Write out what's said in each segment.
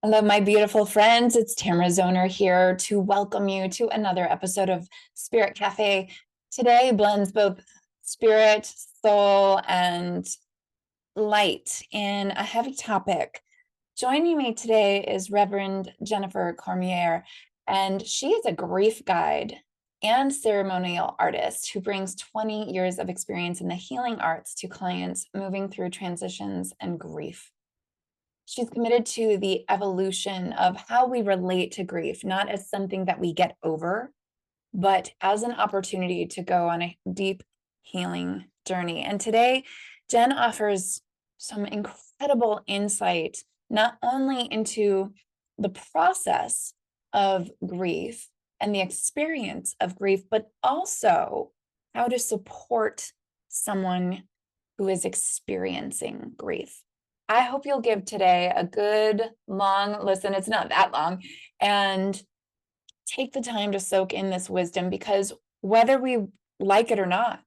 Hello, my beautiful friends. It's Tamara Zoner here to welcome you to another episode of Spirit Cafe. Today blends both spirit, soul, and light in a heavy topic. Joining me today is Reverend Jennifer Cormier, and she is a grief guide and ceremonial artist who brings 20 years of experience in the healing arts to clients moving through transitions and grief. She's committed to the evolution of how we relate to grief, not as something that we get over, but as an opportunity to go on a deep healing journey. And today, Jenn offers some incredible insight, not only into the process of grief and the experience of grief, but also how to support someone who is experiencing grief. I hope you'll give today a good long listen. It's not that long, and take the time to soak in this wisdom, because whether we like it or not,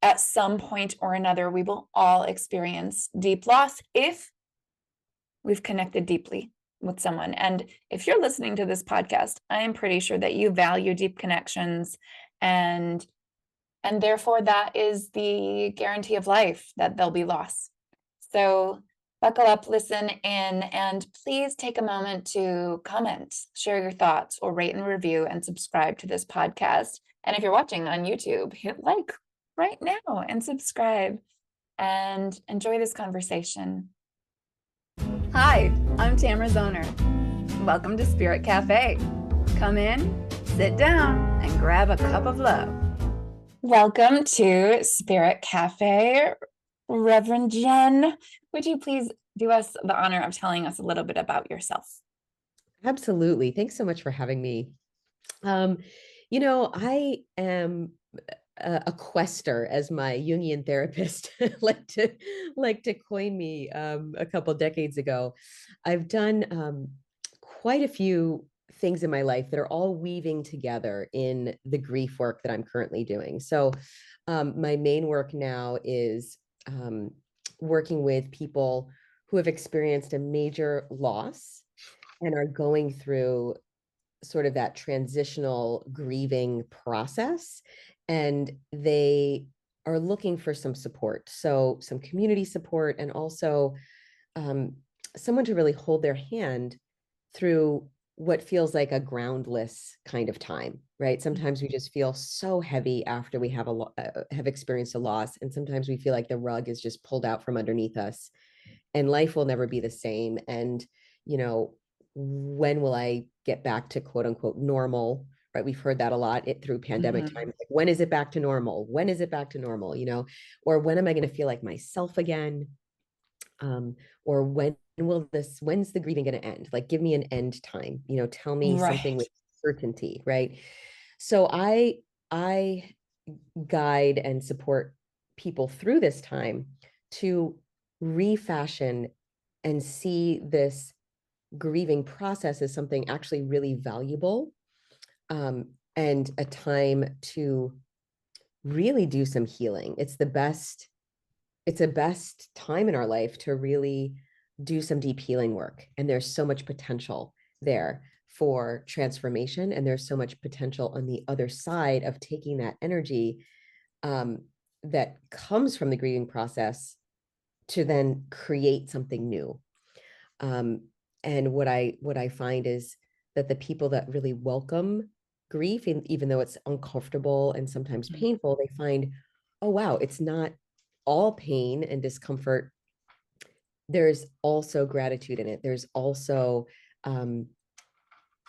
at some point or another, we will all experience deep loss if we've connected deeply with someone. And if you're listening to this podcast, I am pretty sure that you value deep connections, and therefore that is the guarantee of life, that there'll be loss. So buckle up, listen in, and please take a moment to comment, share your thoughts, or rate and review and subscribe to this podcast. And if you're watching on YouTube, hit like right now and subscribe and enjoy this conversation. Hi, I'm Tamara Zoner. Welcome to Spirit Cafe. Come in, sit down, and grab a cup of love. Welcome to Spirit Cafe. Reverend Jenn, would you please do us the honor of telling us a little bit about Absolutely. Thanks so much for having me. I am a quester, as my Jungian therapist like to coin me a couple decades ago. I've done quite a few things in my life that are all weaving together in the grief work that I'm currently doing. So my main work now is working with people who have experienced a major loss and are going through sort of that transitional grieving process. And they are looking for some support. So some community support, and also someone to really hold their hand through what feels like a groundless kind of time, right? Sometimes we just feel so heavy after we have experienced a loss, and sometimes we feel like the rug is just pulled out from underneath us, and life will never be the same. And when will I get back to quote unquote normal? Right? We've heard that a lot through pandemic time. Like, when is it back to normal? When is it back to normal? Or when am I going to feel like myself again? Or when's the grieving going to end? Like, give me an end time, tell me something with certainty. Right. So I guide and support people through this time to refashion and see this grieving process as something actually really valuable, and a time to really do some healing. It's a best time in our life to really do some deep healing work. And there's so much potential there for transformation. And there's so much potential on the other side of taking that energy that comes from the grieving process to then create something new. And what I find is that the people that really welcome grief, even though it's uncomfortable and sometimes painful, they find, oh, wow, it's not all pain and discomfort. There's also gratitude in it. There's also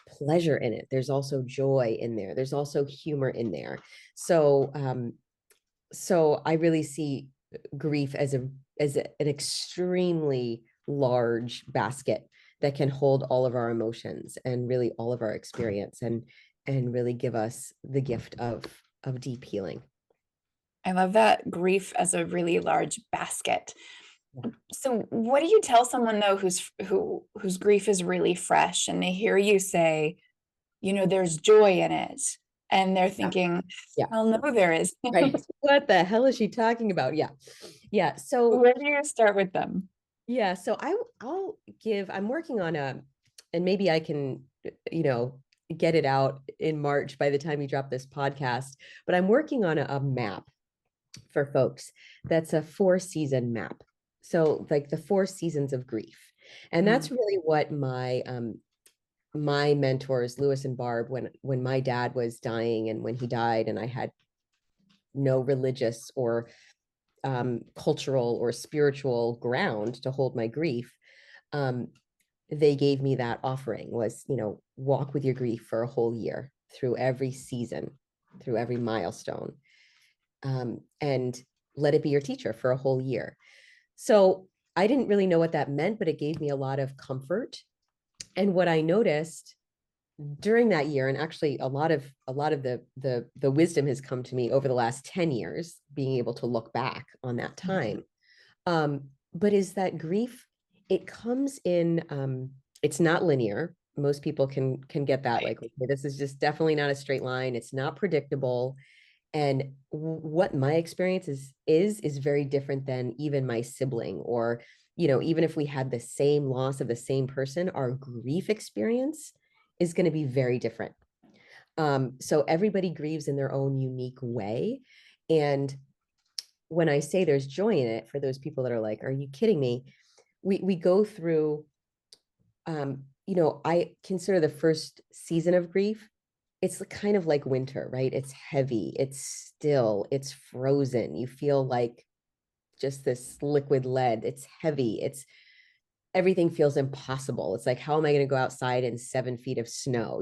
pleasure in it. There's also joy in there. There's also humor in there. So I really see grief as an extremely large basket that can hold all of our emotions and really all of our experience, and really give us the gift of deep healing. I love that, grief as a really large basket. So what do you tell someone, though, whose grief is really fresh, and they hear you say, there's joy in it, and they're thinking, oh no, there is. Right. What the hell is she talking about? Yeah. So where do you start with them? Yeah, so I'm working on and maybe I can, you know, get it out in March by the time you drop this podcast, but I'm working on a map for folks that's a 4 season map. So like the 4 seasons of grief. And Mm, that's really what my mentors, Lewis and Barb, when my dad was dying and when he died and I had no religious or cultural or spiritual ground to hold my grief, um, they gave me that offering was, walk with your grief for a whole year through every season, through every milestone, and let it be your teacher for a whole year. So I didn't really know what that meant, but it gave me a lot of comfort. And what I noticed during that year, and actually a lot of the wisdom has come to me over the last 10 years, being able to look back on that mhm. time, but is that grief, it comes in, it's not linear. Most people can get that, Right. like, okay, this is just definitely not a straight line. It's not predictable. And what my experience is very different than even my sibling, or even if we had the same loss of the same person, our grief experience is going to be very different. So everybody grieves in their own unique way. And when I say there's joy in it, for those people that are like, are you kidding me? We go through, I consider the first season of grief, it's kind of like winter, right? It's heavy, it's still, it's frozen. You feel like just this liquid lead. It's heavy. It's everything feels impossible. It's like, how am I going to go outside in 7 feet of snow?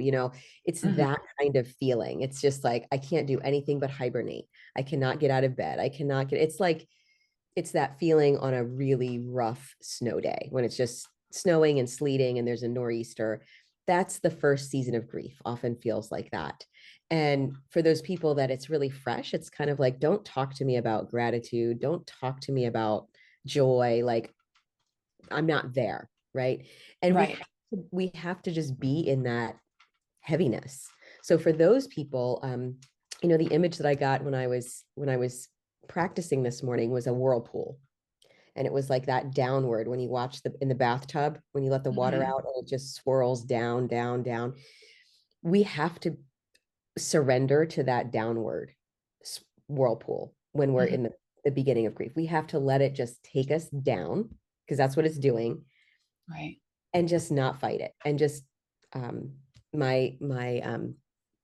It's Mhm. that kind of feeling. It's just like, I can't do anything but hibernate. I cannot get out of bed. I cannot get, it's like, it's that feeling on a really rough snow day when it's just snowing and sleeting and there's a nor'easter. That's the first season of grief, often feels like that. And for those people that it's really fresh, it's kind of like, don't talk to me about gratitude. Don't talk to me about joy. Like, I'm not there. Right. And we Right. have we have to just be in that heaviness. So for those people, the image that I got when I was practicing this morning was a whirlpool, and it was like that downward when you watch the in the bathtub when you let the water Mhm. out and it just swirls down, down, down. We have to surrender to that downward whirlpool when we're Mhm. in the beginning of grief. We have to let it just take us down because that's what it's doing, Right. and just not fight it. And just um, my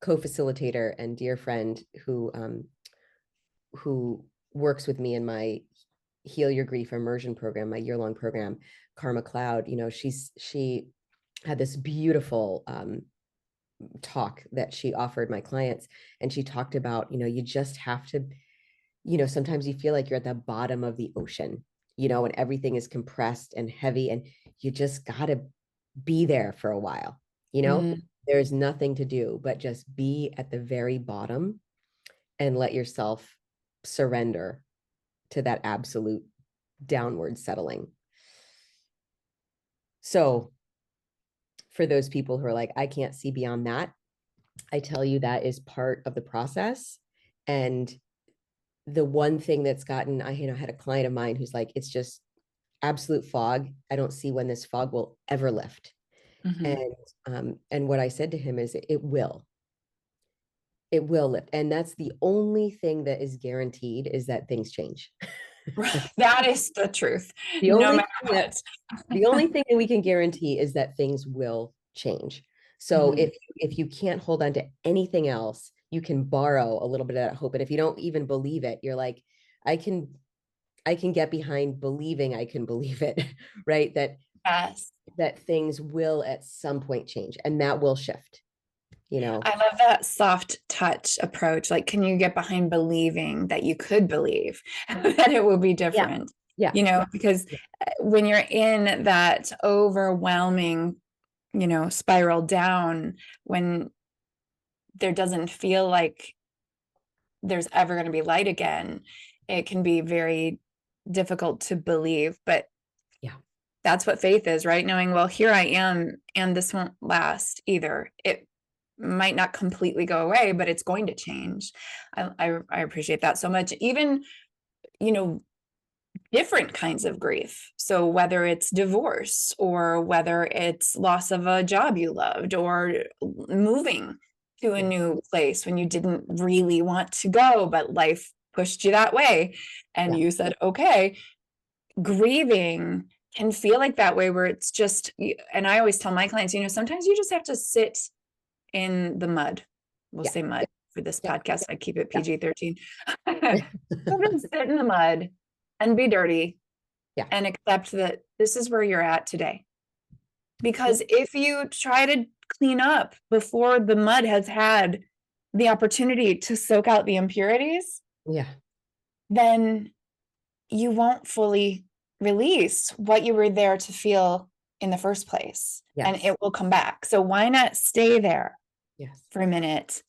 co-facilitator and dear friend who works with me in my Heal Your Grief immersion program, my year-long program, Karma Cloud, she had this beautiful talk that she offered my clients. And she talked about, you just have to, sometimes you feel like you're at the bottom of the ocean, and everything is compressed and heavy, and you just got to be there for a while. You know, Mm. there's nothing to do but just be at the very bottom and let yourself surrender to that absolute downward settling. So, for those people who are like, I can't see beyond that, I tell you that is part of the process. And the one thing that's gotten, I had a client of mine who's like, it's just absolute fog. I don't see when this fog will ever lift. Mhm. And what I said to him is, it will lift. And that's the only thing that is guaranteed, is that things change. Right. That is the truth, the no only matter thing that what. the only thing that we can guarantee is that things will change. So Mhm. if you can't hold on to anything else, you can borrow a little bit of that hope. And if you don't even believe it, you're like, I can I can get behind believing I can believe it, right? Yes. That things will at some point change, and that will shift, you know. I love that soft touch approach. Like, can you get behind believing that you could believe that it will be Yeah. different? Yeah. Because Yeah. when you're in that overwhelming, spiral down, when there doesn't feel like there's ever going to be light again, it can be very difficult to believe. But Yeah. that's what faith is, right? Knowing, well, here I am, and this won't last either. It might not completely go away, but it's going to change. I appreciate that so much. Even, you know, different kinds of grief. So whether it's divorce or whether it's loss of a job you loved or moving to a Yeah. new place when you didn't really want to go, but life pushed you that way and Yeah. you said, okay, grieving can feel like that way where it's just, and I always tell my clients, sometimes you just have to sit in the mud. We'll Yeah. say mud for this Yeah. podcast. I keep it Yeah. PG-13. Sometimes sit in the mud and be dirty Yeah. and accept that this is where you're at today. Yeah. Because if you try to clean up before the mud has had the opportunity to soak out the impurities, Yeah. then you won't fully release what you were there to feel in the first place. And Yes. it will come back. So why not stay there Yes. for a minute,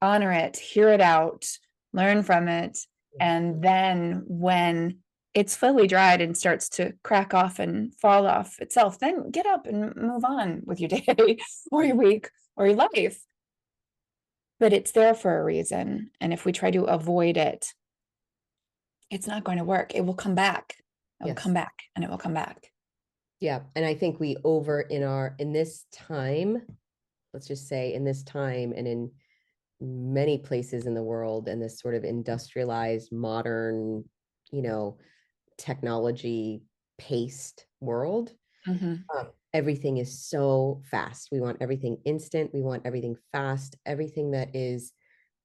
honor it, hear it out, learn from it. Yeah. And then when it's fully dried and starts to crack off and fall off itself, then get up and move on with your day or your week or your life. But it's there for a reason. And if we try to avoid it, it's not going to work. It will come back. It will come Yes. back and it will come back. Yeah. And I think we in this time, let's just say in this time and in many places in the world and this sort of industrialized, modern, you know, technology paced world, Mm-hmm. everything is so fast. We want everything instant. We want everything fast. Everything that is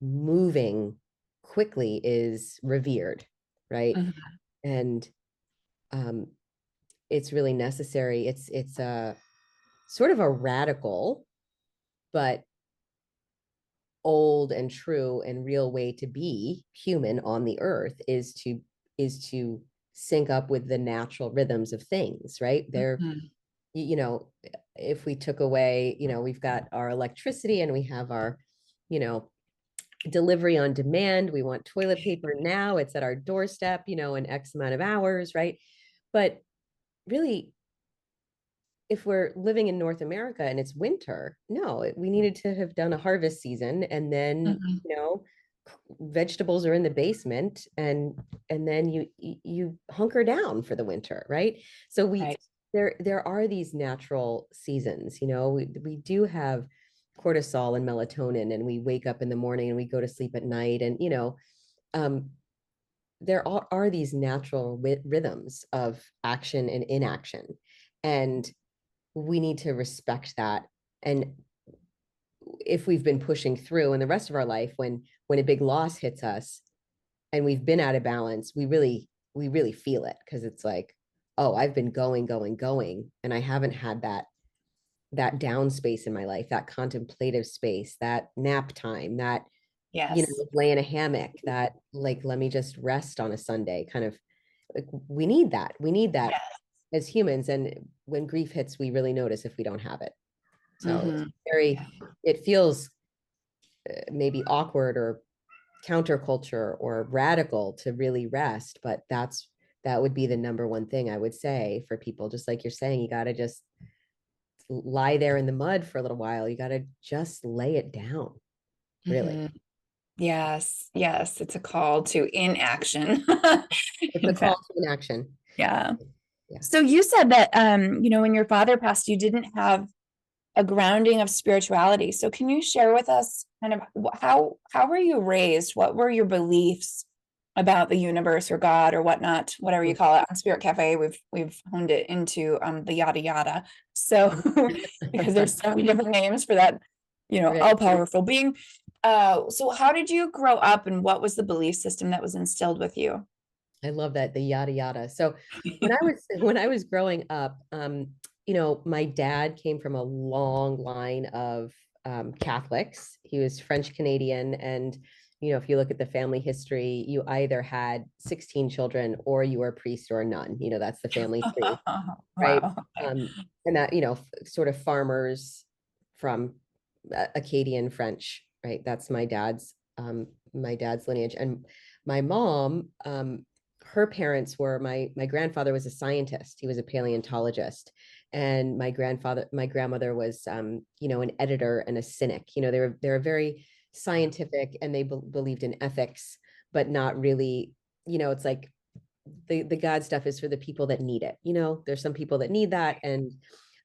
moving quickly is revered, right? Mm-hmm. And um, it's really necessary. It's a sort of a radical, but old and true and real way to be human on the earth is to sync up with the natural rhythms of things, right? They're, Mm-hmm. you know, if we took away, we've got our electricity and we have our, you know, delivery on demand. We want toilet paper now. It's at our doorstep, in X amount of hours, right? But really, if we're living in North America and it's winter, no, we needed to have done a harvest season and then, Mm-hmm. vegetables are in the basement and then you hunker down for the winter, right? So Right. there are these natural seasons, we do have cortisol and melatonin and we wake up in the morning and we go to sleep at night and um there are these natural rhythms of action and inaction, and we need to respect that. And if we've been pushing through in the rest of our life, when a big loss hits us and we've been out of balance, we really feel it, because it's like, oh, I've been going and I haven't had that down space in my life, that contemplative space, that nap time, that Yes. lay in a hammock, that, like, let me just rest on a Sunday kind of, like, we need that Yes. as humans. And when grief hits, we really notice if we don't have it. So it's Mm-hmm. very, it feels maybe awkward or counterculture or radical to really rest, but that would be the number one thing I would say for people. Just like you're saying, you got to just lie there in the mud for a little while. You got to just lay it down, really. Mm-hmm. Yes. Yes. It's a call to inaction. It's a In call fact, to inaction. yeah. Yeah. So you said that, when your father passed, you didn't have a grounding of spirituality. So can you share with us kind of how were you raised? What were your beliefs about the universe or God or whatnot, whatever you call it? On Spirit Cafe, we've honed it into the yada yada. So because there's so many different names for that, Right. all powerful being. So how did you grow up and what was the belief system that was instilled with you? I love that, the yada yada. So when I was growing up, my dad came from a long line of Catholics. He was French Canadian, and if you look at the family history, you either had 16 children or you were a priest or a nun. That's the family tree, right? Wow. Okay. And that, sort of farmers from Acadian French, right? That's my dad's lineage. And my mom, her parents were, my grandfather was a scientist. He was a paleontologist. And my grandmother was, an editor and a cynic. They were very scientific, and they believed in ethics, but not really, it's like the God stuff is for the people that need it. There's some people that need that. And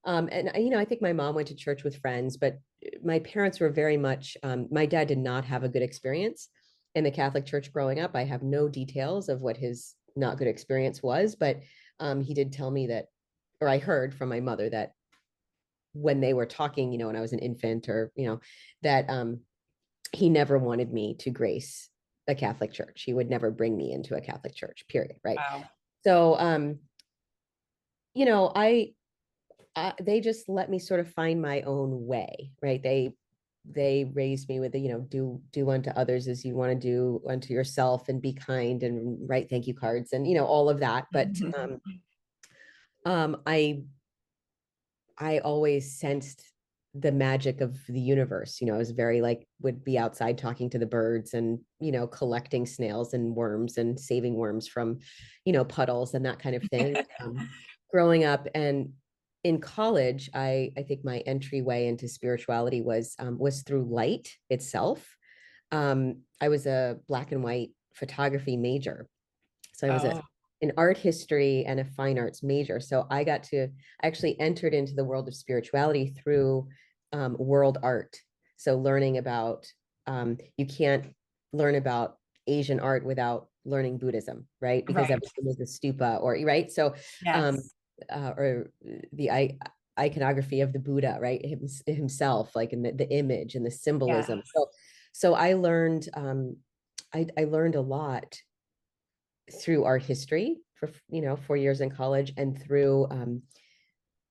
I think my mom went to church with friends, but my parents were very much, my dad did not have a good experience in the Catholic Church growing up. I have no details of what his not good experience was, but he did tell me that, or I heard from my mother that when they were talking, when I was an infant, or, that he never wanted me to grace a Catholic church. He would never bring me into a Catholic church, period. Right. Wow. So, they just let me sort of find my own way. Right. They raised me with do unto others as you want to do unto yourself, and be kind, and write thank you cards, and, all of that. But, I always sensed the magic of the universe. I was very would be outside talking to the birds, and, collecting snails and worms, and saving worms from, puddles and that kind of thing, growing up. And in college, I think my entryway into spirituality was through light itself. I was a black and white photography major. So I was Oh, an art history and a fine arts major. So I actually entered into the world of spirituality through world art. So learning about, you can't learn about Asian art without learning Buddhism, right? Because right. everything is a stupa, or right. So, Yes. or the iconography of the Buddha, right? Himself, like in the image and the symbolism. Yes. So I learned, I learned a lot through art history for 4 years in college, and through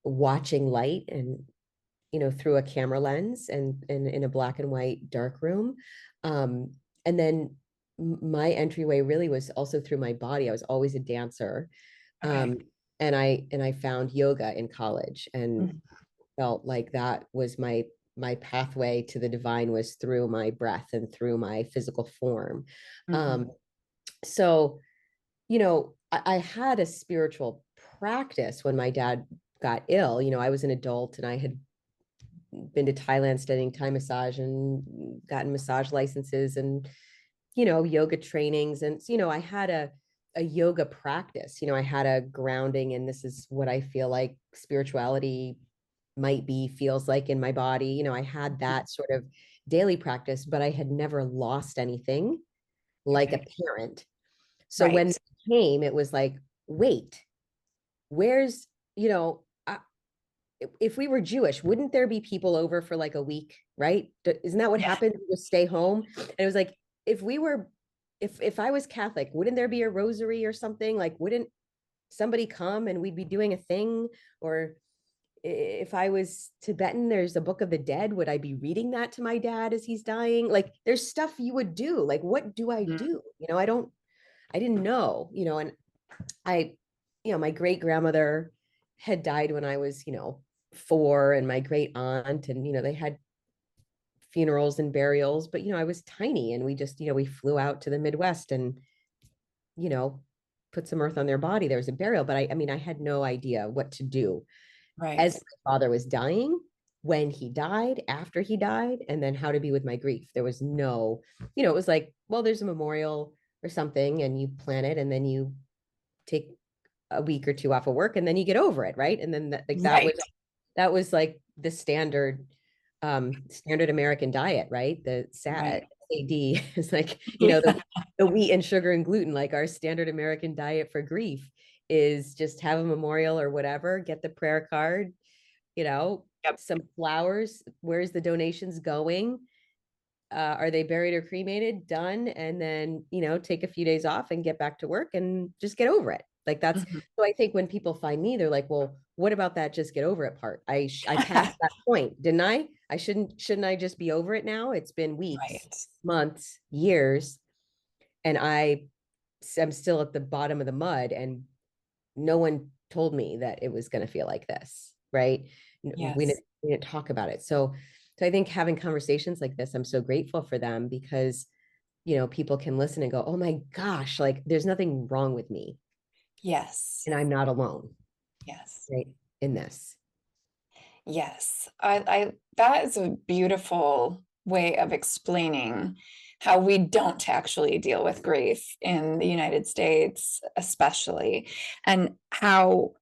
watching light, and through a camera lens, and in a black and white dark room. And then my entryway really was also through my body. I was always a dancer. Okay. And I found yoga in college, and Mhm. felt like that was my pathway to the divine, was through my breath and through my physical form. Mhm. So I had a spiritual practice when my dad got ill. I was an adult, and I had been to Thailand studying Thai massage, and gotten massage licenses, and, yoga trainings. And, I had a yoga practice. I had a grounding, and this is what I feel like spirituality might be, feels like in my body. I had that sort of daily practice, but I had never lost anything like a Okay. parent. So when Right. it came, it was like, wait, where's, if we were Jewish, wouldn't there be people over for like a week, right? Isn't that what Yeah. happened? You just stay home. And it was like, if we were, if I was Catholic, wouldn't there be a rosary or something? Like, wouldn't somebody come and we'd be doing a thing? Or if I was Tibetan, there's a Book of the Dead. Would I be reading that to my dad as he's dying? Like, there's stuff you would do. Like, what do I Mhm. do? I didn't know, and I, my great grandmother had died when I was, 4, and my great aunt, and, they had funerals and burials, but, I was tiny, and we just, we flew out to the Midwest, and, you know, put some earth on their body. There was a burial, but I mean, I had no idea what to do Right. as my father was dying, when he died, after he died, and then how to be with my grief. There was no, it was like, well, there's a memorial or something, and you plan it, and then you take a week or two off of work, and then you get over it, right? And then Right. that was like the standard American diet, right? The Right. SAD is like, Yeah. the wheat and sugar and gluten. Like, our standard American diet for grief is just have a memorial or whatever, get the prayer card, Yep. some flowers. Where's the donations going? Are they buried or cremated? Done. And then, take a few days off and get back to work, and just get over it. Like, that's, Mhm. so I think when people find me, they're like, well, what about that just get over it part? I passed that point, didn't I? Shouldn't I just be over it now? It's been weeks, Right. months, years, and I'm still at the bottom of the mud, and no one told me that it was going to feel like this, right? we Yes. didn't, we didn't talk about it. So I think having conversations like this, I'm so grateful for them, because people can listen and go, oh my gosh, like, there's nothing wrong with me, Yes. and I'm not alone, Yes. right, in this. Yes. That is a beautiful way of explaining how we don't actually deal with grief in the United States, especially, and how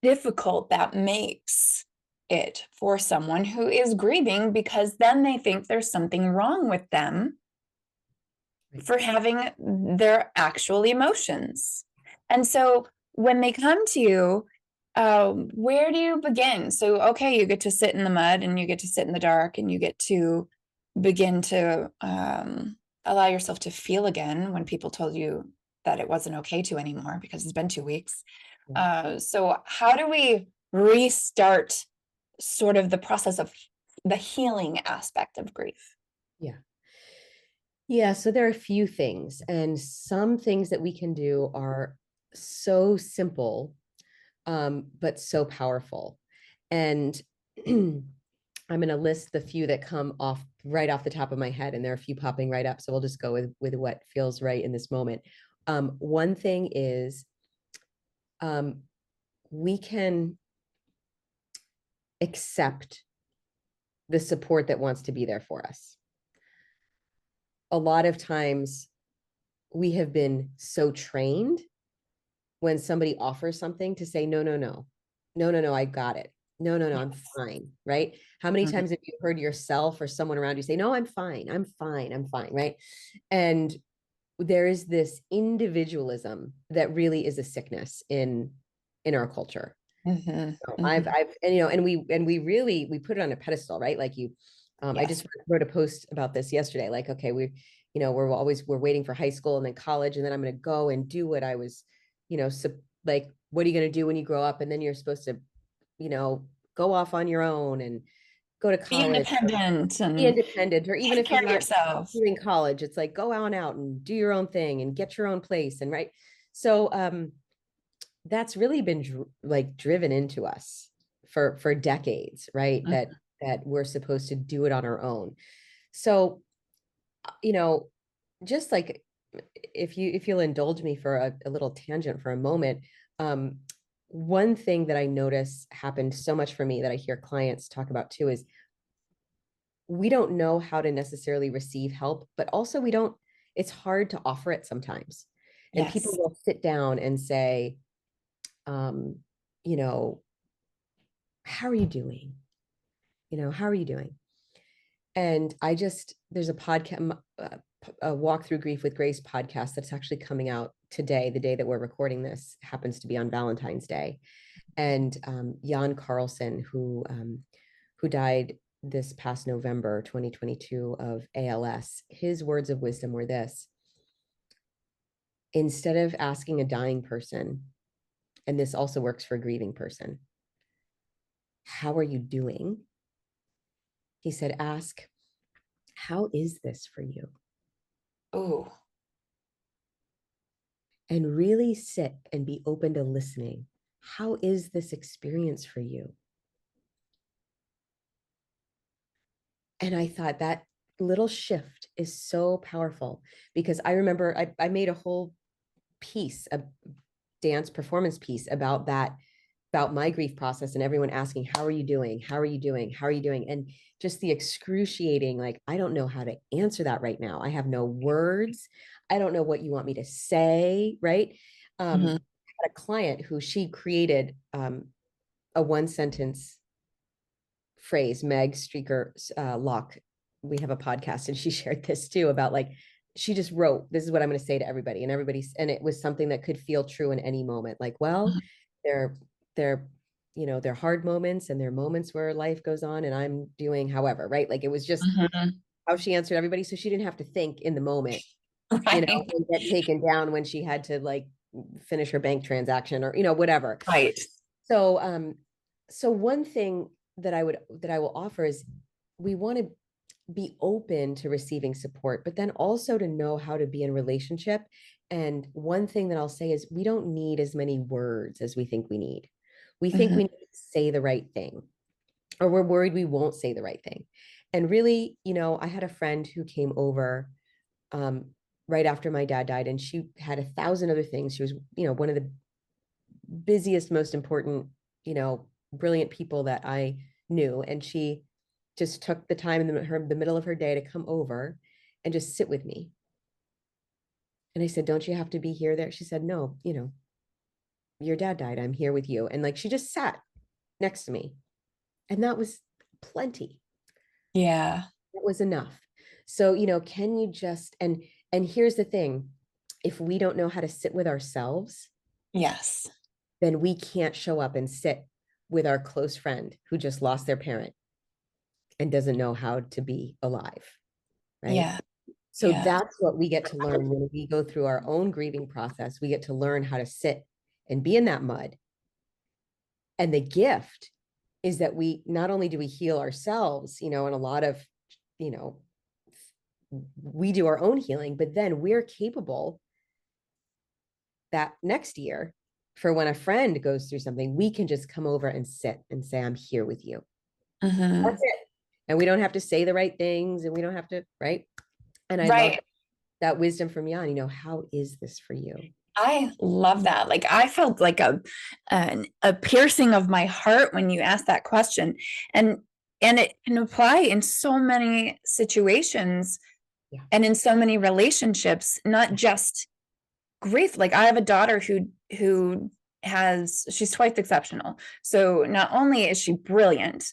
difficult that makes it for someone who is grieving, because then they think there's something wrong with them for having their actual emotions. And so when they come to you, where do you begin? So, okay, you get to sit in the mud and you get to sit in the dark and you get to begin to allow yourself to feel again when people told you that it wasn't okay to anymore because it's been 2 weeks. So how do we restart sort of the process of the healing aspect of grief? Yeah. Yeah, so there are a few things, and some things that we can do are so simple, but so powerful. And I'm going to list the few that come off right off the top of my head, and there are a few popping right up. So we'll just go with what feels right in this moment. One thing is we can accept the support that wants to be there for us. A lot of times we have been so trained when somebody offers something to say, no, no, no, no, no, no, I got it. No, no, no, I'm fine. Right. How many times have you heard yourself or someone around you say, no, I'm fine. I'm fine. I'm fine. Right. And there is this individualism that really is a sickness in our culture. I've and we really put it on a pedestal, right? Like I just wrote a post about this yesterday. Like, okay, we're waiting for high school and then college, and then I'm going to go and do what I was, like, what are you going to do when you grow up? And then you're supposed to, go off on your own and go to Be college, independent be and independent, or even take if care you're of not yourself. doing college, it's like go on out and do your own thing and get your own place. And right. So that's really been driven into us for decades, right? That we're supposed to do it on our own. So, just like if you'll indulge me for a little tangent for a moment, one thing that I notice happened so much for me that I hear clients talk about too is we don't know how to necessarily receive help, but also it's hard to offer it sometimes. And people will sit down and say, um, you know, how are you doing? How are you doing? And there's a podcast, a Walk Through Grief with Grace podcast that's actually coming out today. The day that we're recording this happens to be on Valentine's Day. And Jan Carlson, who died this past November 2022 of ALS, his words of wisdom were this: instead of asking a dying person, and this also works for a grieving person, how are you doing? He said, ask, how is this for you? Oh. And really sit and be open to listening. How is this experience for you? And I thought that little shift is so powerful, because I remember I made a whole piece, a dance performance piece about that, about my grief process, and everyone asking, how are you doing? How are you doing? How are you doing? And just the excruciating, like, I don't know how to answer that right now. I have no words. I don't know what you want me to say. Right. I had a client who she created a one sentence phrase, Meg Streaker Locke. We have a podcast, and she shared this too about, like, she just wrote, this is what I'm going to say to everybody, and it was something that could feel true in any moment. Like, well, they're they're hard moments, and they're moments where life goes on, and I'm doing however, right? Like, it was just how she answered everybody, so she didn't have to think in the moment, Right. and get taken down when she had to, like, finish her bank transaction or whatever. Right. So one thing that I will offer is, we want to be open to receiving support, but then also to know how to be in relationship. And one thing that I'll say is, we don't need as many words as we think we need. We think we need to say the right thing, or we're worried we won't say the right thing. And really, I had a friend who came over right after my dad died, and she had 1,000 other things. She was, one of the busiest, most important, brilliant people that I knew. And she just took the time in the middle of her day to come over and just sit with me. And I said, don't you have to be here there? She said, no, your dad died. I'm here with you. And like, she just sat next to me. And that was plenty. Yeah. That was enough. So, can you just, and here's the thing, if we don't know how to sit with ourselves, Yes. then we can't show up and sit with our close friend who just lost their parent and doesn't know how to be alive. Right. Yeah. So Yeah. that's what we get to learn when we go through our own grieving process. We get to learn how to sit and be in that mud. And the gift is that we not only do we heal ourselves, and a lot of, we do our own healing, but then we're capable that next year for when a friend goes through something, we can just come over and sit and say, I'm here with you. That's it. And we don't have to say the right things, and we don't have to, right? And I love that wisdom from Jan, how is this for you? I love that. Like, I felt like a piercing of my heart when you asked that question, and it can apply in so many situations, and in so many relationships, not just grief. Like, I have a daughter who she's twice exceptional. So not only is she brilliant,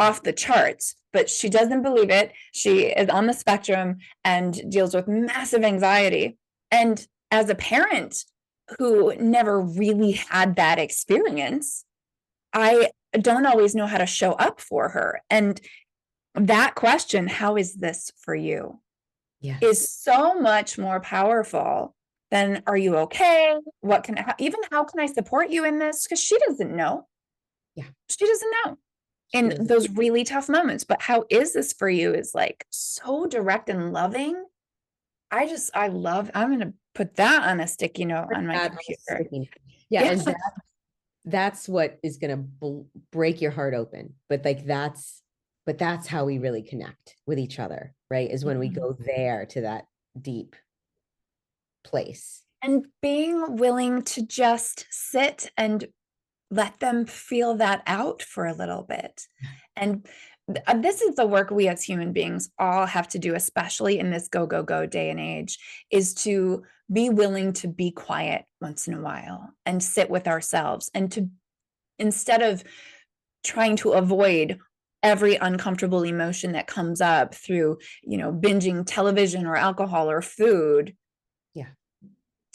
off the charts, but she doesn't believe it. She is on the spectrum and deals with massive anxiety. And as a parent who never really had that experience, I don't always know how to show up for her. And that question, how is this for you? Yeah. Is so much more powerful than, are you okay? How can I support you in this? Because she doesn't know. Yeah. She doesn't know in those really tough moments. But how is this for you is like so direct and loving. I'm going to put that on a sticky note on my computer. Yeah. And that's what is going to break your heart open. But that's how we really connect with each other, right? Is when we go there to that deep place. And being willing to just sit and let them feel that out for a little bit. And this is the work we as human beings all have to do, especially in this go, go, go day and age, is to be willing to be quiet once in a while and sit with ourselves, and to, instead of trying to avoid every uncomfortable emotion that comes up through, binging television or alcohol or food,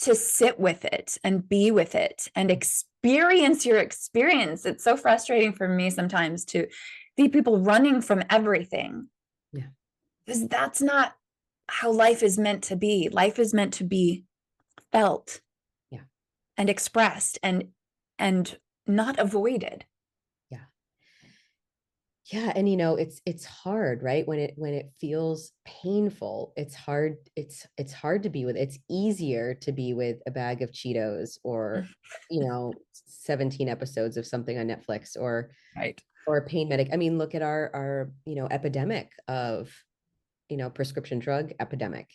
to sit with it and be with it and experience your experience. It's so frustrating for me sometimes to see people running from everything. Yeah. Because that's not how life is meant to be. Life is meant to be felt. Yeah. And expressed and not avoided. Yeah. And it's hard, right? When it feels painful, it's hard. It's hard to be with. It's easier to be with a bag of Cheetos or, 17 episodes of something on Netflix or a pain medic. I mean, look at our epidemic of, prescription drug epidemic,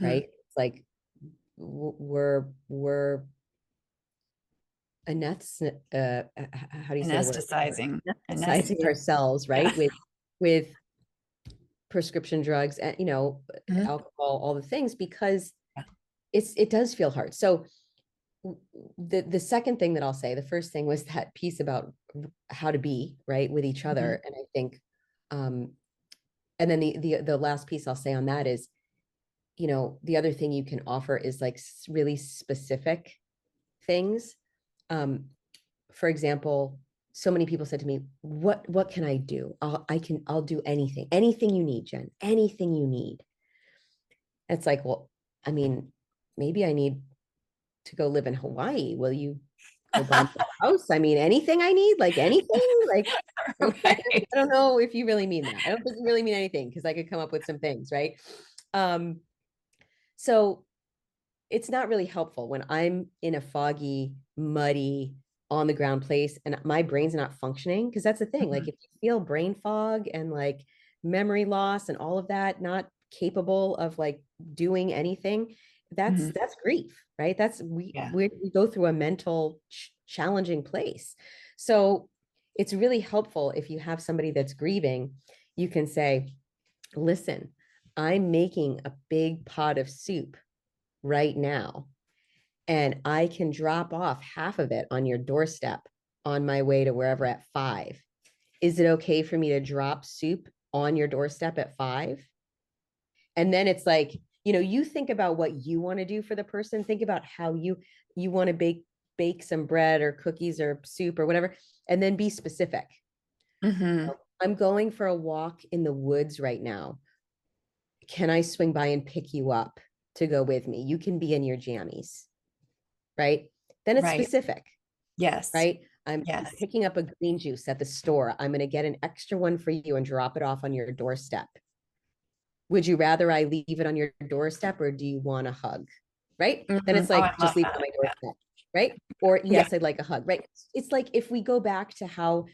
right? It's like we're how do you say anesthetizing ourselves, right? With prescription drugs and alcohol, all the things, because it does feel hard. So the second thing that I'll say, the first thing was that piece about how to be right with each other. And I think and then the last piece I'll say on that is, the other thing you can offer is like really specific things. For example, so many people said to me, what can I do? I'll do anything you need, Jenn, anything you need. It's like, well, I mean, maybe I need to go live in Hawaii. Will you go buy my house? I mean, anything I need, like anything, like, I don't know if you really mean that. I don't think you really mean anything, because I could come up with some things, right? So it's not really helpful when I'm in a foggy, muddy, on the ground place and my brain's not functioning, because that's the thing. Like, if you feel brain fog and like memory loss and all of that, not capable of like doing anything, that's grief, right? We go through a mental challenging place. So it's really helpful if you have somebody that's grieving, you can say, listen, I'm making a big pot of soup right now, and I can drop off half of it on your doorstep on my way to wherever at 5. Is it okay for me to drop soup on your doorstep at 5? And then it's like, you think about what you want to do for the person. Think about how you want to bake some bread or cookies or soup or whatever, and then be specific. Mm-hmm. I'm going for a walk in the woods right now. Can I swing by and pick you up to go with me? You can be in your jammies, right? Then it's Right. specific, Yes. right? I'm Yes. picking up a green juice at the store. I'm going to get an extra one for you and drop it off on your doorstep. Would you rather I leave it on your doorstep, or do you want a hug? Right? Then Mm-hmm. it's Oh, I like, just love leave it on that. my Yeah. doorstep. Right? Or Yeah. yes, I'd like a hug. Right? It's like, if we go back to how,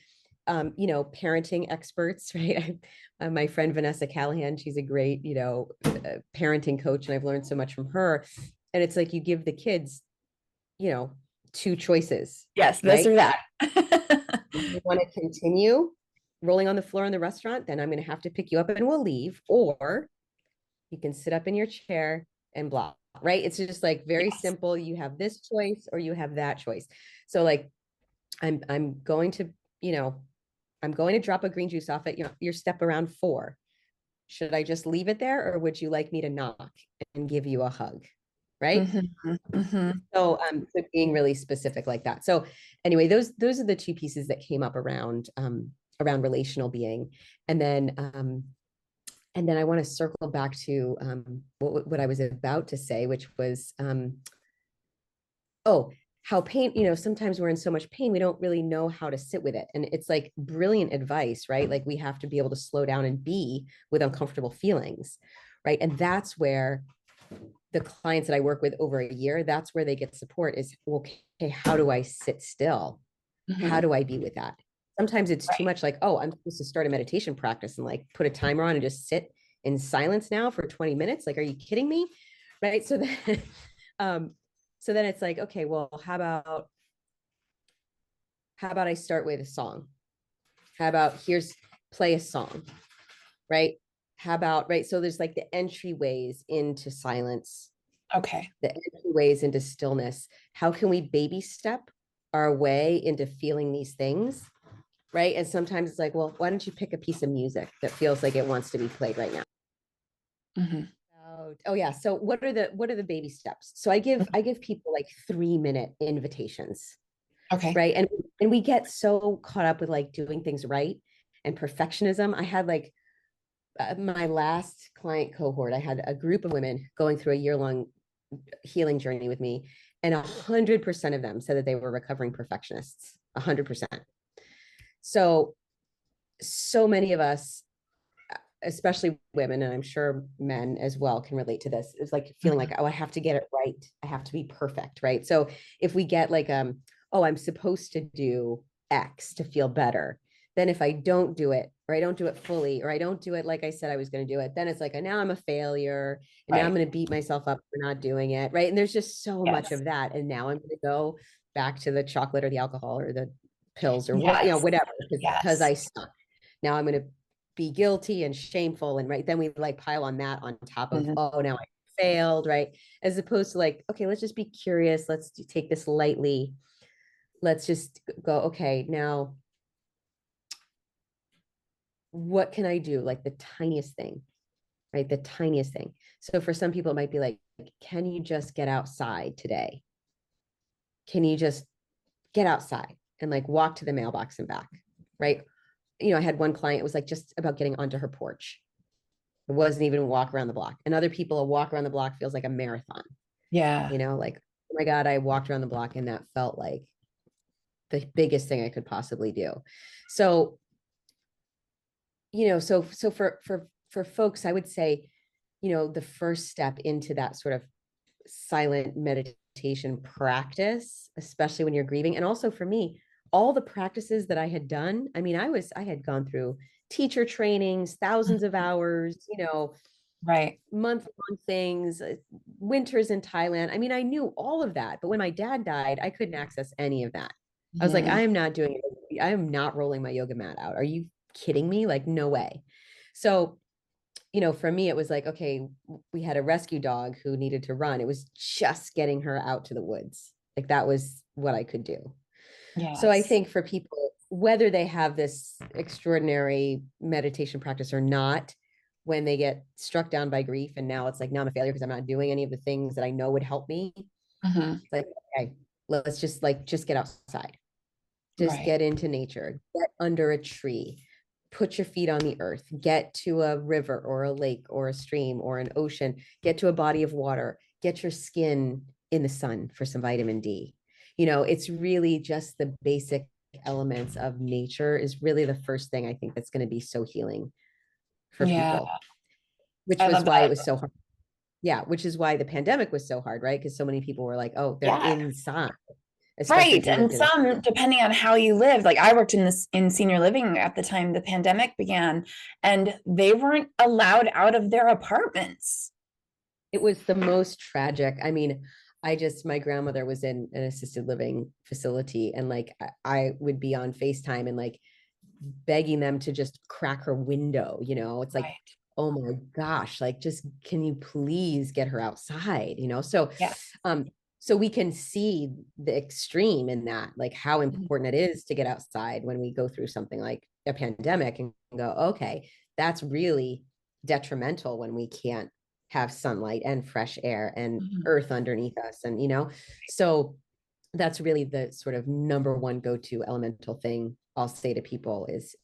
parenting experts, right? My friend Vanessa Callahan, she's a great, parenting coach, and I've learned so much from her. And it's like, you give the kids, you know, 2 choices, Yes, this or right? that. If you want to continue rolling on the floor in the restaurant, then I'm going to have to pick you up and we'll leave. Or you can sit up in your chair and blah, right? It's just like very Yes. simple. You have this choice or you have that choice. So like, I'm going to, I'm going to drop a green juice off at your step around 4. Should I just leave it there, or would you like me to knock and give you a hug? Right. Mm-hmm. Mm-hmm. So being really specific like that. So anyway, those are the 2 pieces that came up around relational being. And then I want to circle back to what I was about to say, which was, how pain, sometimes we're in so much pain, we don't really know how to sit with it. And it's like brilliant advice, right? Like, we have to be able to slow down and be with uncomfortable feelings, right? And that's where the clients that I work with over a year, that's where they get support is, okay, how do I sit still? How Mm-hmm. do I be with that? Sometimes it's too Right. much like, oh, I'm supposed to start a meditation practice and like put a timer on and just sit in silence now for 20 minutes. Like, are you kidding me? Right. So then, um, so then it's like, okay, well, how about I start with a song? How about play a song, right? How about, right? So there's like the entryways into silence, Okay. the entryways into stillness. How can we baby step our way into feeling these things? Right. And sometimes it's like, well, why don't you pick a piece of music that feels like it wants to be played right now? Mm-hmm. Oh yeah. So what are the baby steps? So I give people like 3-minute invitations, Okay. right? And we get so caught up with like doing things right and perfectionism. I had like my last client cohort, I had a group of women going through a year-long healing journey with me, and 100% of them said that they were recovering perfectionists. 100%. So many of us, especially women, and I'm sure men as well can relate to this, is like feeling Mm-hmm. like, oh, I have to get it right. I have to be perfect, right? So if we get like, oh, I'm supposed to do X to feel better, then if I don't do it, or I don't do it fully, or I don't do it like I said I was going to do it, then it's like, now I'm a failure, and now I'm Right. going to beat myself up for not doing it, right? And there's just so much Yes. of that, and now I'm going to go back to the chocolate or the alcohol or the pills or what, Yes. whatever, because Yes. I suck. Now I'm going to be guilty and shameful, and right then we like pile on that on top of, Mm-hmm. oh, now I failed, right? As opposed to like, okay, let's just be curious, let's take this lightly, let's just go, okay, now what can I do, like the tiniest thing, right? The tiniest thing. So for some people it might be like, can you just get outside today? Can you just get outside and like walk to the mailbox and back, right? I had one client, it was like just about getting onto her porch. It wasn't even a walk around the block. And other people, a walk around the block feels like a marathon, Yeah. like, oh my God, I walked around the block and that felt like the biggest thing I could possibly do. So, so for folks, I would say, the first step into that sort of silent meditation practice, especially when you're grieving. And also for me, all the practices that I had done, I mean, I had gone through teacher trainings, thousands of Mhm. hours, Right. month-long things, winters in Thailand. I mean, I knew all of that, but when my dad died, I couldn't access any of that. I was like, Mhm. I am not doing it. I am not rolling my yoga mat out. Are you kidding me? Like, no way. So, for me, it was like, okay, we had a rescue dog who needed to run. It was just getting her out to the woods. Like that was what I could do. So I Yes. think for people, whether they have this extraordinary meditation practice or not, when they get struck down by grief and now it's like, now I'm a failure because I'm not doing any of the things that I know would help me. Mhm. It's like, okay, let's just get outside, just Right. get into nature, get under a tree, put your feet on the earth, get to a river or a lake or a stream or an ocean, get to a body of water, get your skin in the sun for some vitamin D. It's really just the basic elements of nature is really the first thing I think that's going to be so healing for Yeah, people, which I was love why it that. was so hard. Yeah, which is why the pandemic was so hard, right? Because so many people were like, oh, they're Yeah. inside, especially Right. if you And lived in a some, depending on how you lived, like I worked in senior living at the time the pandemic began, and they weren't allowed out of their apartments. it was the most tragic. I mean, my grandmother was in an assisted living facility, and like I would be on FaceTime and like begging them to just crack her window. It's like, Right. oh my gosh, like just can you please get her outside? Yeah. Um, so we can see the extreme in that, like how Mhm. important it is to get outside when we go through something like a pandemic and go, okay, that's really detrimental when we can't have sunlight and fresh air and Mhm. earth underneath us. And, so that's really the sort of number one go-to elemental thing I'll say to people is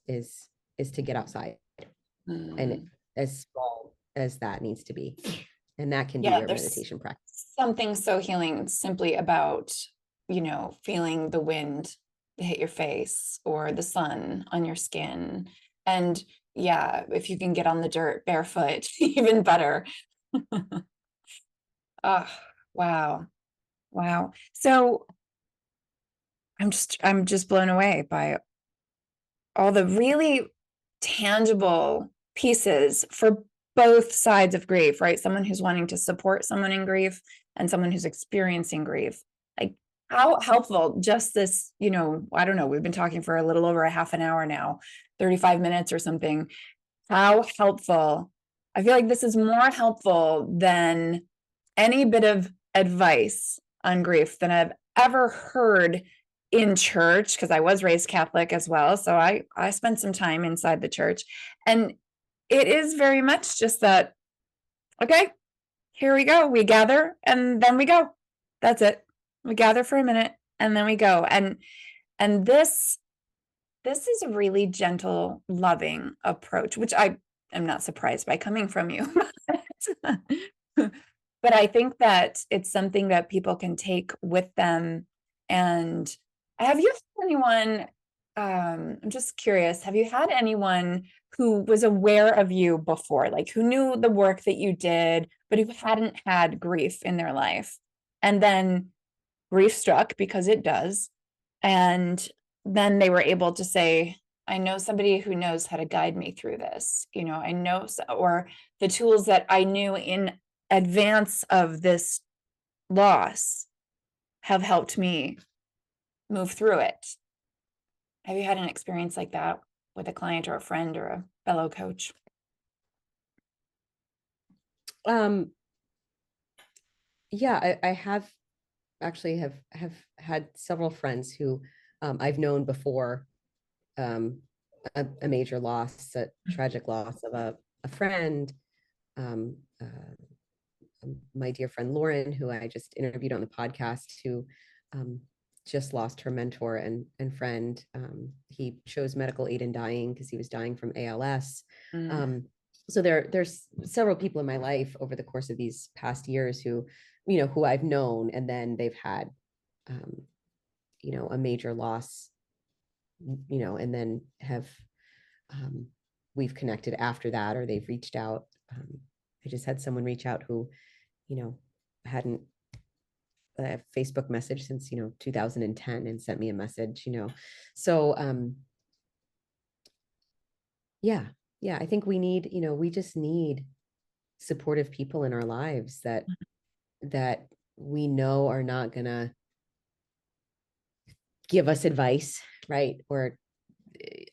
to get outside, and Mm. as small as that needs to be. And that can be Yeah, your there's meditation practice. something so healing simply about, feeling the wind hit your face or the sun on your skin. And yeah, if you can get on the dirt barefoot, even better. Oh, wow. Wow. So I'm just blown away by all the really tangible pieces for both sides of grief, right? Someone who's wanting to support someone in grief and someone who's experiencing grief. Like how helpful just this, I don't know, we've been talking for a little over a half an hour now, 35 minutes or something. How helpful. I feel like this is more helpful than any bit of advice on grief than I've ever heard in church, because I was raised Catholic as well. So I spent some time inside the church. And it is very much just that, okay, here we go. We gather and then we go. That's it. We gather for a minute and then we go. And this is a really gentle, loving approach, which I am not surprised by coming from you. But I think that it's something that people can take with them. And have you had anyone, I'm just curious, have you had anyone who was aware of you before, like who knew the work that you did, but who hadn't had grief in their life? And then grief struck, because it does. And then they were able to say, I know somebody who knows how to guide me through this. I know, or the tools that I knew in advance of this loss have helped me move through it. Have you had an experience like that with a client or a friend or a fellow coach? Um, yeah, I have actually have had several friends who I've known before a major loss, a tragic loss of a friend. Um, my dear friend Lauren, who I just interviewed on the podcast, who um, just lost her mentor and friend. He chose medical aid in dying because he was dying from ALS. Mm. So there's several people in my life over the course of these past years who I've known, and then they've had um, a major loss, and then have um, we've connected after that, or they've reached out. I just had someone reach out who hadn't a Facebook message since 2010 and sent me a message. So yeah, I think we just need supportive people in our lives that we know are not gonna give us advice, right? Or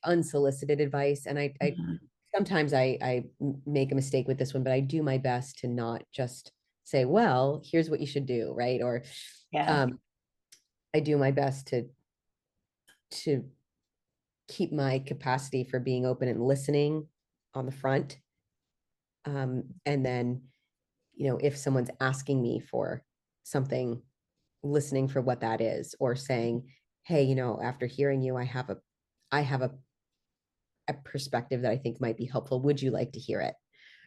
unsolicited advice. And I Mhm. sometimes I make a mistake with this one, but I do my best to not just say, well, here's what you should do, right? Or Yeah. um, I do my best to keep my capacity for being open and listening on the front. And then, if someone's asking me for something, listening for what that is, or saying, hey, after hearing you, I have a perspective that I think might be helpful. Would you like to hear it?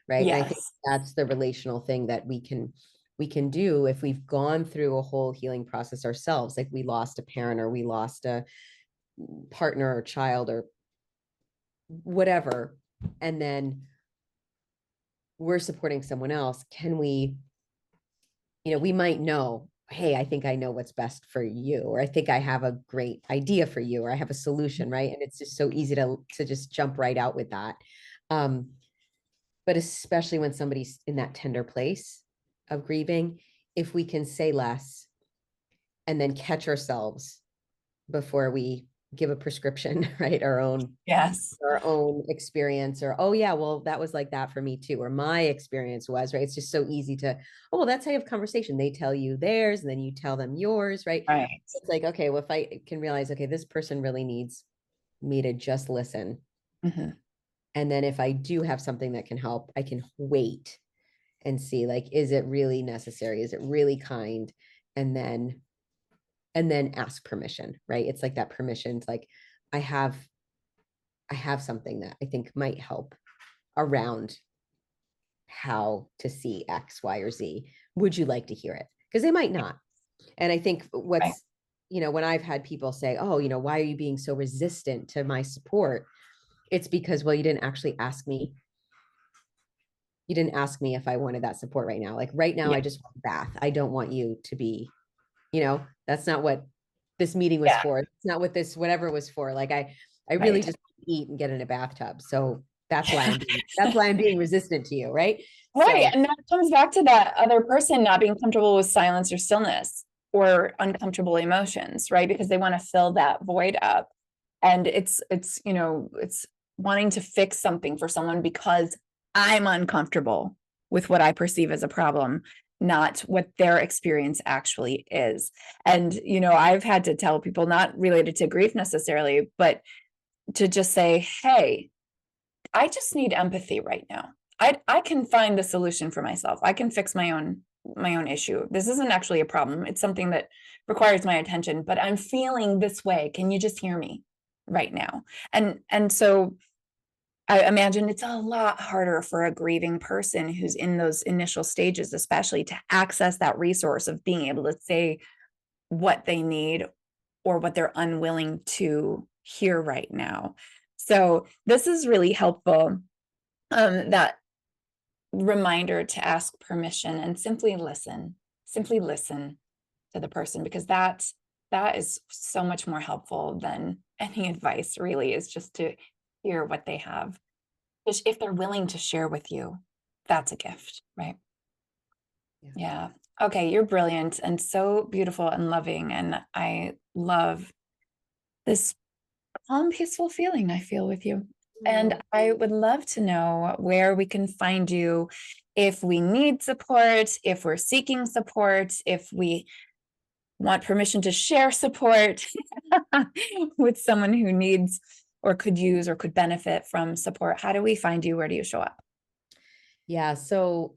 Right. And I think Yes. that's the relational thing that we can do if we've gone through a whole healing process ourselves, like we lost a parent or we lost a partner or child or whatever, and then we're supporting someone else. Can we might know, hey, I think I know what's best for you, or I think I have a great idea for you, or I have a solution, right? And it's just so easy to just jump right out with that. um but especially when somebody's in that tender place of grieving, if we can say less and then catch ourselves before we give a prescription, right? Yes. Our own experience, or, oh yeah, well, that was like that for me too, or my experience was, right? It's just so easy to, oh, well, that's how you have conversation. They tell you theirs and then you tell them yours, right? Right. It's like, okay, well, if I can realize, okay, this person really needs me to just listen. Hmm. And then if I do have something that can help, I can wait and see, like, is it really necessary? Is it really kind? And then ask permission, right? It's like that permission. It's like, I have I have something that I think might help around how to see X, Y, or Z. Would you like to hear it? Because they might not. And I think Right. when I've had people say, oh, why are you being so resistant to my support? It's because, well, you didn't actually ask me. You didn't ask me if I wanted that support right now. Like right now, Yeah. I just want a bath. I don't want you to be, that's not what this meeting was Yeah. for. It's not what whatever it was for. Like I really Right. just eat and get in a bathtub. So that's why I'm being resistant to you. Right. Right. So And that comes back to that other person not being comfortable with silence or stillness or uncomfortable emotions, right? Because they want to fill that void up. And it's wanting to fix something for someone because I'm uncomfortable with what I perceive as a problem, not what their experience actually is. And, I've had to tell people, not related to grief necessarily, but to just say, hey, I just need empathy right now. I can find the solution for myself. I can fix my own issue. This isn't actually a problem. It's something that requires my attention, but I'm feeling this way. Can you just hear me right now? And so I imagine it's a lot harder for a grieving person who's in those initial stages, especially, to access that resource of being able to say what they need or what they're unwilling to hear right now. So this is really helpful, that reminder to ask permission and simply listen to the person, because that is so much more helpful than any advice, really, is just to hear what they have. If they're willing to share with you, that's a gift, right? yeah. Yeah. Okay, you're brilliant and so beautiful and loving, and I love this calm, peaceful feeling I feel with you. And Oh, I would love to know where we can find you if we need support, if we're seeking support, if we want permission to share support with someone who needs or could use or could benefit from support. How do we find you? Where do you show up? yeah. So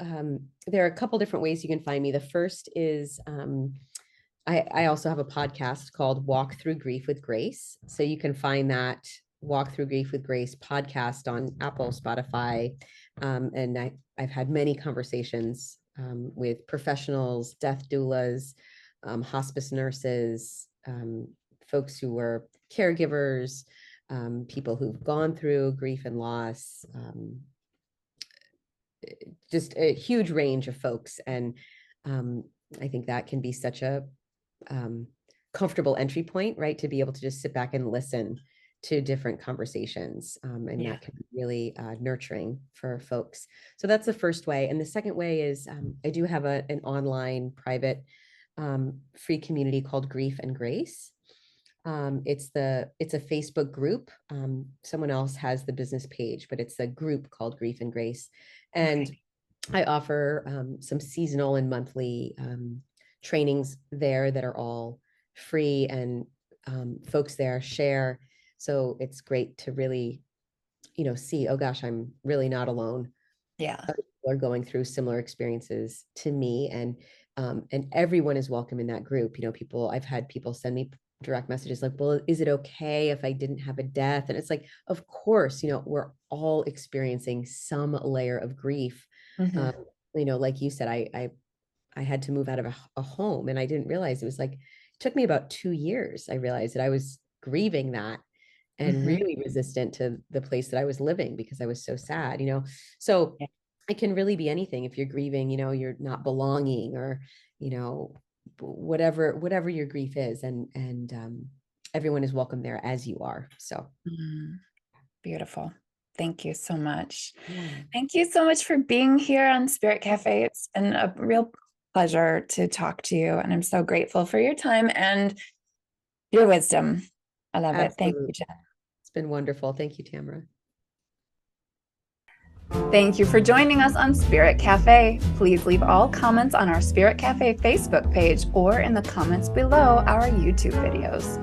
there are a couple different ways you can find me. The first is I also have a podcast called Walk Through Grief with Grace. So you can find that Walk Through Grief with Grace podcast on Apple, Spotify. And I've had many conversations with professionals, death doulas, hospice nurses, folks who were caregivers, people who've gone through grief and loss, just a huge range of folks. And I think that can be such a um, comfortable entry point, right? To be able to just sit back and listen to different conversations. And Yeah. that can be really nurturing for folks. So that's the first way. And the second way is I do have an online private free community called Grief and Grace. It's a Facebook group. Someone else has the business page, but it's a group called Grief and Grace. And Okay. I offer some seasonal and monthly trainings there that are all free, and folks there share. So it's great to really, see, oh gosh, I'm really not alone. Yeah. Other people are going through similar experiences to me, and everyone is welcome in that group. I've had people send me direct messages like, well, is it okay if I didn't have a death? And it's like, of course, we're all experiencing some layer of grief. Hmm. um, like you said, I had to move out of a home, and I didn't realize it was like, it took me about 2 years. I realized that I was grieving that and Hmm. really resistant to the place that I was living because I was so sad. So Yeah. it can really be anything. If you're grieving, you're not belonging, or, whatever your grief is, and everyone is welcome there as you are. So Mhm. Beautiful. Thank you so much. yeah, Thank you so much for being here on Spirit Cafe. It's been a real pleasure to talk to you, and I'm so grateful for your time and your wisdom. I love it. Thank absolutely. you, Jenn. It's been wonderful. Thank you, Tamara. Thank you for joining us on Spirit Cafe. Please leave all comments on our Spirit Cafe Facebook page or in the comments below our YouTube videos.